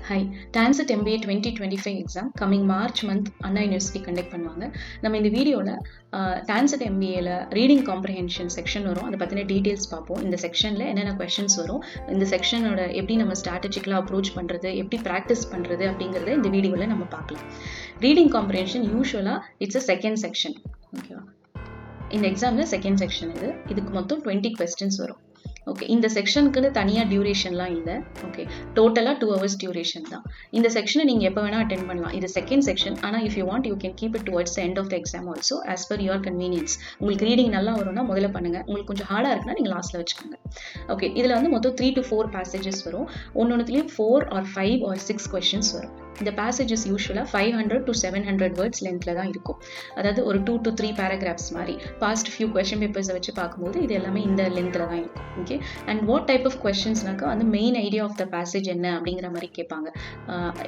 Hi, Tansit MBA 2025 exam coming March month Anna University conduct பண்ணுவாங்க. நம்ம இந்த வீடியோல Tansit MBAல ரீடிங் காம்ப்ரிஹென்ஷன் செக்ஷன் வரும். அதை பத்தின டீடைல்ஸ் பார்ப்போம். இந்த செக்ஷன்ல என்னென்ன கொஸ்டின்ஸ் வரும், இந்த செக்ஷனோட எப்படி நம்ம ஸ்ட்ராட்டஜிக்கலா அப்ரோச் பண்றது, எப்படி பிராக்டிஸ் பண்றது அப்படிங்கறத இந்த வீடியோல நம்ம பார்க்கலாம். ரீடிங் காம்ப்ரிஹென்ஷன் யூசுவலா இட்ஸ் a செகண்ட் செக்ஷன். ஓகேவா? இந்த எக்ஸாம்ல செகண்ட் செக்ஷன் இதுக்கு மொத்தம் 20 கொஸ்டின்ஸ் வரும். ஓகே, இந்த செக்ஷனுக்குன்னு தனியாக டியூரேஷன்லாம் இல்லை. ஓகே, டோட்டலாக 2 hours டியூரேஷன் தான். இந்த செக்ஷனை நீங்கள் எப்போ வேணால் அட்டென்ட் பண்ணலாம். இது செகண்ட் செக்ஷன். ஆனால் if you want you can keep it towards end of the exam also as per your convenience. உங்களுக்கு ரீடிங் நல்லா வரும்னா முதல்ல பண்ணுங்க, உங்களுக்கு கொஞ்சம் ஹார்டாக இருக்குன்னா நீங்கள் லாஸ்ட்டில் வச்சுக்கோங்க. ஓகே, இதில் வந்து மொத்தம் 3 to 4 பேசேஜஸ் வரும். ஒன்றுத்துலேயும் 4 or 5 or 6 கொஸ்டின்ஸ் வரும். இந்த பேசேஜஸ் யூஸ்வலாக 500 to 700 வேர்ட்ஸ் லென்த்தில் தான் இருக்கும். அதாவது ஒரு 2 to 3 பேராகிராஃப்ஸ் மாதிரி. பாஸ்ட் ஃபியூ கொஸ்டின் பேப்பர்ஸை வச்சு பார்க்கும்போது இது எல்லாமே இந்த லென்த்தில் தான் இருக்கும். Okay, and what type of கொஸ்டின்ஸ்னாக்கா வந்து main idea of the passage என்ன அப்படிங்கிற மாதிரி கேட்பாங்க.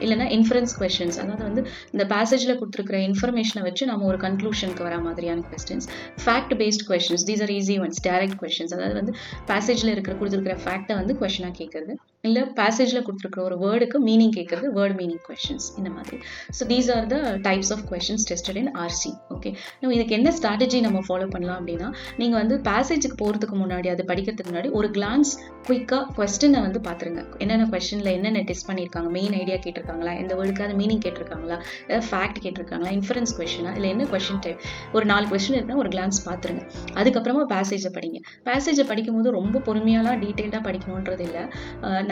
இல்லைனா இன்ஃபரன்ஸ் கொஸ்டின்ஸ், அதாவது வந்து இந்த பேசேஜில் கொடுத்துருக்கிற இன்ஃபர்மேஷனை வச்சு நம்ம ஒரு கன்க்ளூஷனுக்கு வர மாதிரியான questions. Fact paste questions, these are easy once. Direct questions, அதாவது வந்து பேசேஜில் கொடுத்துருக்கிற ஃபேக்டை வந்து கொஸ்டினாக கேட்கறது, இல்லை பேசேஜில் கொடுத்துருக்கிற ஒரு வேர்டுக்கு மீனிங் கேட்கறது, வேர்டு மீனிங் கொஸ்டின்ஸ் இந்த மாதிரி. So these are the types of questions tested in RC. Okay, இதுக்கு என்ன ஸ்ட்ராட்டஜி நம்ம ஃபாலோ பண்ணலாம் அப்படின்னா, நீங்கள் வந்து பேசேஜுக்கு போகிறதுக்கு முன்னாடி, அது படிக்கிறதுக்கு முன்னாடி ஒரு கிளான்ஸ் குயிக்காக கொஸ்டினை வந்து பார்த்துருங்க. என்னென்ன கொஸ்டினில் என்னென்ன டெஸ்ட் பண்ணியிருக்காங்க, மெயின் ஐடியா கேட்டிருக்காங்களா, எந்த வேர்டுக்கு அது மீனிங் கேட்டிருக்காங்களா, ஏதாவது ஃபேக்ட் கேட்டிருக்காங்களா, இன்ஃபரன்ஸ் கொஸ்டினா, இல்லை என்ன கொஸ்டின் டைப். ஒரு 4 கொஸ்டின் இருக்குன்னா ஒரு கிளான்ஸ் பார்த்துருங்க. அதுக்கப்புறமா பேசேஜை படிங்க. பேசேஜை படிக்கும்போது ரொம்ப பொறுமையாலாம் டீட்டெயில்டாக படிக்கணுன்றது இல்லை.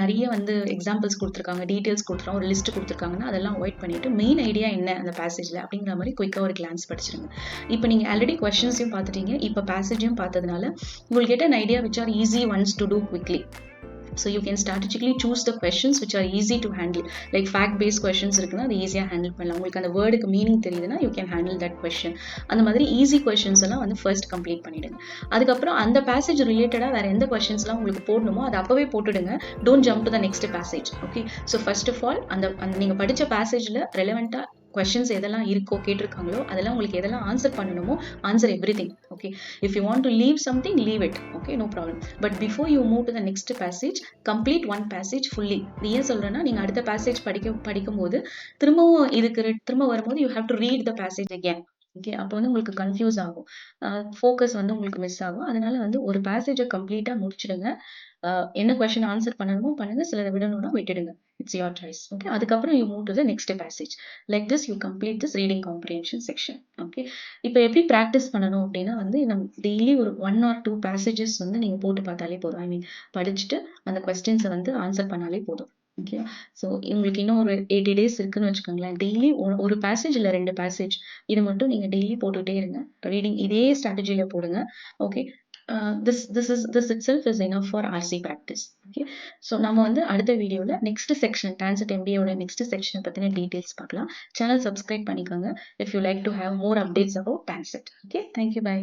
நிறைய வந்து எக்ஸாம்பிள்ஸ் கொடுத்துருக்காங்க, டீட்டெயில்ஸ் கொடுத்துருக்காங்க, ஒரு லிஸ்ட் கொடுத்துருக்காங்கன்னா அதெல்லாம் அவாய்ட் பண்ணிட்டு மெயின் ஐடியா என்ன அந்த பேசேஜில் அப்படிங்கிற மாதிரி குயிக்காக ஒரு கிளான்ஸ் படிச்சிருங்க. இப்போ நீங்கள் ஆல்ரெடி கொஸ்டின்ஸையும் பார்த்துட்டீங்க, இப்போ பேசேஜையும் பார்த்ததுனால உங்களுக்கு get an idea which are easy ones to do quickly. So you can strategically choose the questions which are easy to handle. Like fact based questions இருக்குன்னா அது ஈஸியாக ஹேண்டில் பண்ணலாம். உங்களுக்கு அந்த வேர்டுக்கு மீனிங் தெரியுதுன்னா you can handle that question. அந்த மாதிரி ஈஸி கொஸ்டின்ஸ் எல்லாம் வந்து ஃபர்ஸ்ட் கம்ப்ளீட் பண்ணிடுங்க. அதுக்கப்புறம் அந்த பேசேஜ் ரிலேட்டடாக வேற எந்த கொஸ்டின்ஸ்லாம் உங்களுக்கு போடணுமோ அதை அப்பவே போட்டுடுங்க. Don't jump to the next passage. Okay, so first of all அந்த நீங்கள் படித்த பேசேஜில் ரெலவெண்ட்டாக கொஸ்டின்ஸ் எதெல்லாம் இருக்கோ கேட்டிருக்காங்களோ அதெல்லாம் உங்களுக்கு எதெல்லாம் ஆன்சர் பண்ணணுமோ answer everything. Okay, if you want to leave something, leave it. Okay, no problem. But before you move to the next passage, complete one passage fully. ஏன் சொல்றேன்னா, நீங்க அடுத்த பேசேஜ் படிக்கும்போது திரும்ப வரும்போது you have to read the passage again. Okay, அப்போ வந்து உங்களுக்கு கன்ஃபியூஸ் ஆகும், ஃபோக்கஸ் வந்து உங்களுக்கு மிஸ் ஆகும். அதனால வந்து ஒரு பேசேஜை கம்ப்ளீட்டாக முடிச்சிடுங்க. என்ன கொஸ்டின் ஆன்சர் பண்ணணுமோ பண்ணுங்க, சிலரை விடணும்னா விட்டுடுங்க. It's your choice. ஓகே, அதுக்கப்புறம் you move to the next passage. Like this you complete this reading comprehension section. Okay, இப்போ எப்படி ப்ராக்டிஸ் பண்ணணும் அப்படின்னா வந்து நம்ம டெய்லி ஒரு 1 or 2 பேசேஜஸ் வந்து நீங்கள் போட்டு பார்த்தாலே போதும். ஐ மீன் படிச்சுட்டு அந்த கொஸ்டின்ஸை வந்து ஆன்சர் பண்ணாலே போதும். ஓகே, ஸோ உங்களுக்கு இன்னும் ஒரு 80 days இருக்குன்னு வச்சுக்கோங்களேன். டெய்லி ஒரு பேசேஜ் இல்லை 2 பேசேஜ் இது மட்டும் நீங்கள் டெய்லி போட்டுகிட்டே இருங்க. ரீடிங் இதே ஸ்ட்ராட்டஜியில் போடுங்க. Okay, this itself is enough for RC practice. Okay, so நம்ம வந்து அடுத்த வீடியோல நெக்ஸ்ட் செக்ஷன் Tansit MBA ஓட நெக்ஸ்ட் செக்ஷன் பத்தின டீடைல்ஸ் பார்க்கலாம். சேனல் சப்ஸ்கிரைப் பண்ணிக்கோங்க if you like to have more updates about Tansit. Okay, thank you, bye.